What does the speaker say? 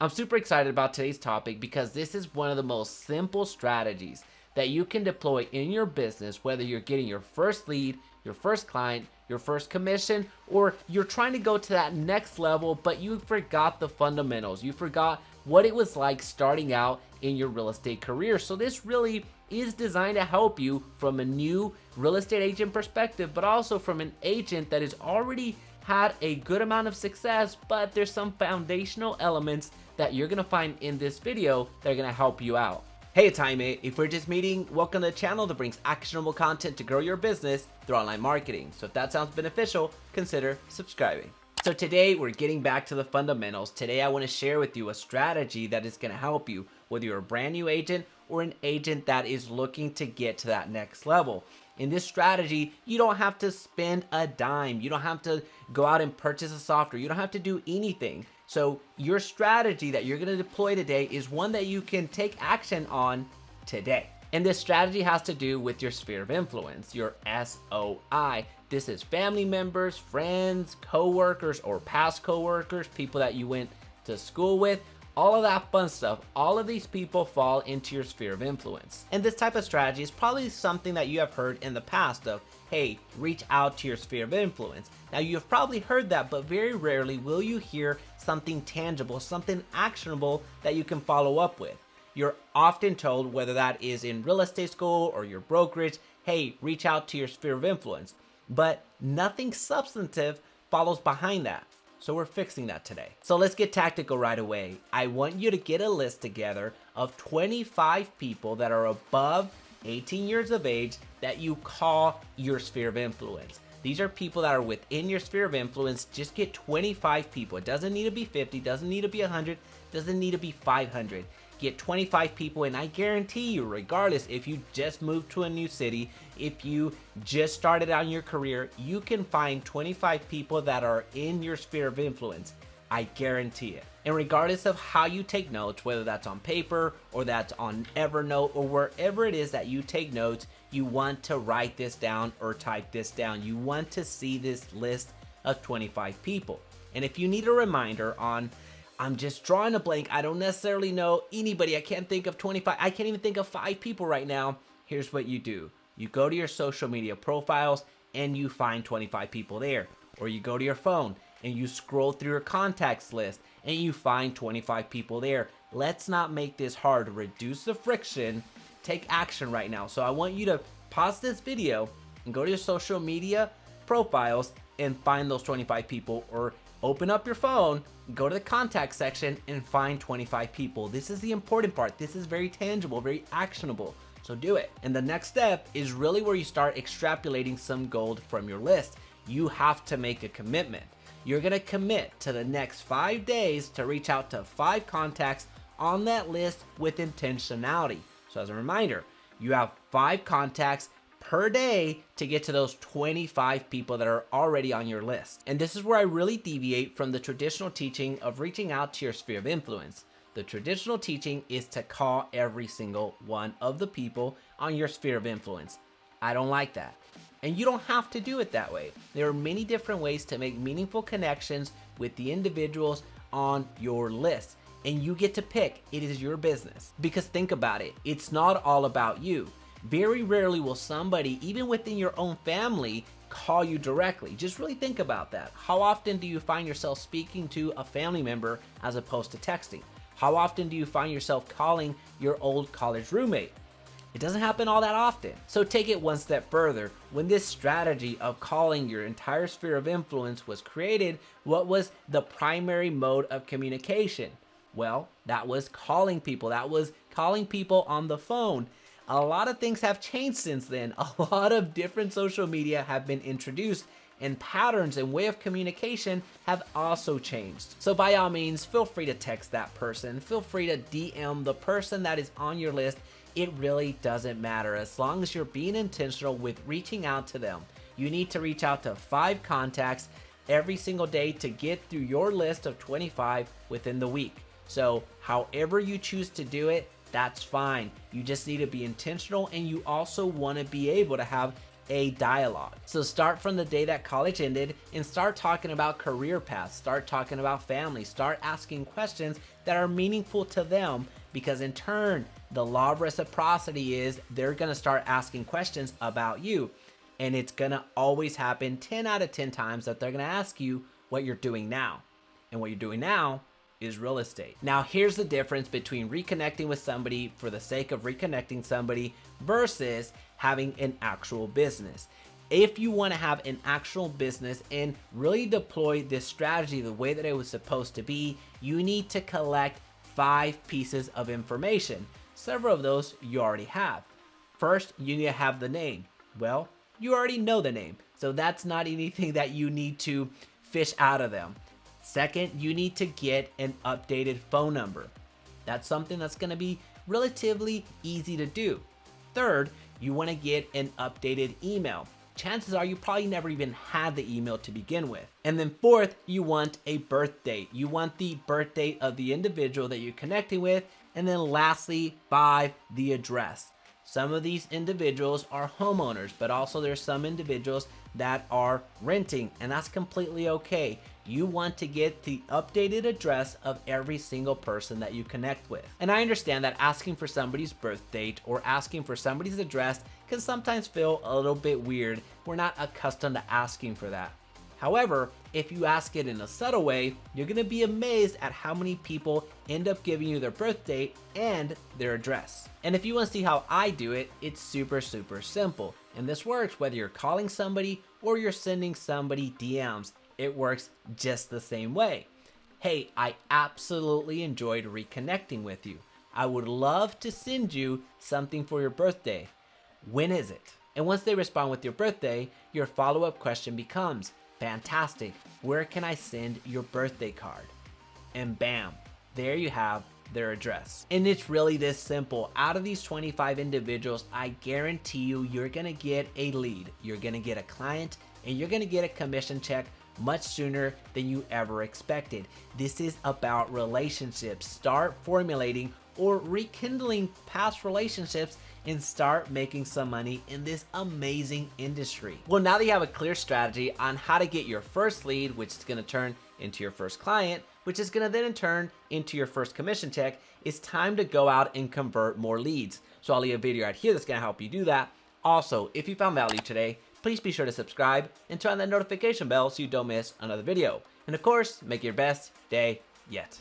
I'm super excited about today's topic because this is one of the most simple strategies that you can deploy in your business, whether you're getting your first lead, your first client, your first commission, or you're trying to go to that next level, but you forgot the fundamentals. You forgot what it was like starting out in your real estate career. So this really is designed to help you from a new real estate agent perspective, but also from an agent that has already had a good amount of success, but there's some foundational elements that you're gonna find in this video that are gonna help you out. Hey, it's Jaime. If we're just meeting, welcome to the channel that brings actionable content to grow your business through online marketing. So if that sounds beneficial, consider subscribing. So today we're getting back to the fundamentals. Today I want to share with you a strategy that is going to help you, whether you're a brand new agent or an agent that is looking to get to that next level. In this strategy, you don't have to spend a dime. You don't have to go out and purchase a software. You don't have to do anything. So your strategy that you're going to deploy today is one that you can take action on today. And this strategy has to do with your sphere of influence, your SOI. This is family members, friends, coworkers, or past coworkers, people that you went to school with, all of that fun stuff. All of these people fall into your sphere of influence. And this type of strategy is probably something that you have heard in the past of, hey, reach out to your sphere of influence. Now you've probably heard that, but very rarely will you hear something tangible, something actionable that you can follow up with. You're often told, whether that is in real estate school or your brokerage, hey, reach out to your sphere of influence. But nothing substantive follows behind that. So we're fixing that today. So let's get tactical right away. I want you to get a list together of 25 people that are above 18 years of age that you call your sphere of influence. These are people that are within your sphere of influence. Just get 25 people. It doesn't need to be 50, doesn't need to be 100, doesn't need to be 500. Get 25 people, and I guarantee you, regardless if you just moved to a new city, if you just started out in your career, you can find 25 people that are in your sphere of influence. I guarantee it. And regardless of how you take notes, whether that's on paper or that's on Evernote or wherever it is that you take notes, you want to write this down or type this down. You want to see this list of 25 people. And if you need a reminder on, I'm just drawing a blank, I don't necessarily know anybody, I can't think of 25, I can't even think of 5 people right now, here's what you do. You go to your social media profiles and you find 25 people there. Or you go to your phone and you scroll through your contacts list and you find 25 people there. Let's not make this hard. Reduce the friction. Take action right now. So I want you to pause this video and go to your social media profiles and find those 25 people, or open up your phone, go to the contact section and find 25 people. This is the important part. This is very tangible, very actionable. So do it. And the next step is really where you start extrapolating some gold from your list. You have to make a commitment. You're going to commit to the next 5 days to reach out to 5 contacts on that list with intentionality. So as a reminder, you have 5 contacts per day to get to those 25 people that are already on your list. And this is where I really deviate from the traditional teaching of reaching out to your sphere of influence. The traditional teaching is to call every single one of the people on your sphere of influence. I don't like that. And you don't have to do it that way. There are many different ways to make meaningful connections with the individuals on your list. And you get to pick. It is your business. Because think about it. It's not all about you. Very rarely will somebody, even within your own family, call you directly. Just really think about that. How often do you find yourself speaking to a family member as opposed to texting? How often do you find yourself calling your old college roommate? It doesn't happen all that often. So take it one step further. When this strategy of calling your entire sphere of influence was created, what was the primary mode of communication? Well, that was calling people. That was calling people on the phone. A lot of things have changed since then. A lot of different social media have been introduced, and patterns and way of communication have also changed. So by all means, feel free to text that person. Feel free to DM the person that is on your list. It really doesn't matter as long as you're being intentional with reaching out to them. You need to reach out to 5 contacts every single day to get through your list of 25 within the week. So however you choose to do it, that's fine. You just need to be intentional, and you also want to be able to have a dialogue. So start from the day that college ended and start talking about career paths, start talking about family, start asking questions that are meaningful to them, because in turn, the law of reciprocity is they're gonna start asking questions about you. And it's gonna always happen 10 out of 10 times that they're gonna ask you what you're doing now. And what you're doing now is real estate. Now, here's the difference between reconnecting with somebody for the sake of reconnecting somebody versus having an actual business. If you want to have an actual business and really deploy this strategy the way that it was supposed to be, you need to collect 5 pieces of information. Several of those you already have. First, you need to have the name. Well, you already know the name, so that's not anything that you need to fish out of them. Second, you need to get an updated phone number. That's something that's going to be relatively easy to do. Third, you want to get an updated email. Chances are you probably never even had the email to begin with. And then fourth, you want a birth date. You want the birth date of the individual that you're connecting with. And then lastly, 5, the address. Some of these individuals are homeowners, but also there's some individuals that are renting, and that's completely okay. You want to get the updated address of every single person that you connect with. And I understand that asking for somebody's birth date or asking for somebody's address can sometimes feel a little bit weird. We're not accustomed to asking for that. However, if you ask it in a subtle way, you're gonna be amazed at how many people end up giving you their birth date and their address. And if you wanna see how I do it, it's super simple. And this works whether you're calling somebody or you're sending somebody DMs. It works just the same way. Hey, I absolutely enjoyed reconnecting with you. I would love to send you something for your birthday. When is it? And once they respond with your birthday, your follow-up question becomes, fantastic, where can I send your birthday card? And bam, there you have their address. And it's really this simple. Out of these 25 individuals, I guarantee you're gonna get a lead, you're gonna get a client, and you're gonna get a commission check much sooner than you ever expected. This is about relationships. Start formulating or rekindling past relationships and start making some money in this amazing industry. Well, now that you have a clear strategy on how to get your first lead, which is gonna turn into your first client, which is gonna then in turn into your first commission check, it's time to go out and convert more leads. So I'll leave a video right here that's gonna help you do that. Also, if you found value today, please be sure to subscribe and turn on that notification bell so you don't miss another video. And of course, make your best day yet.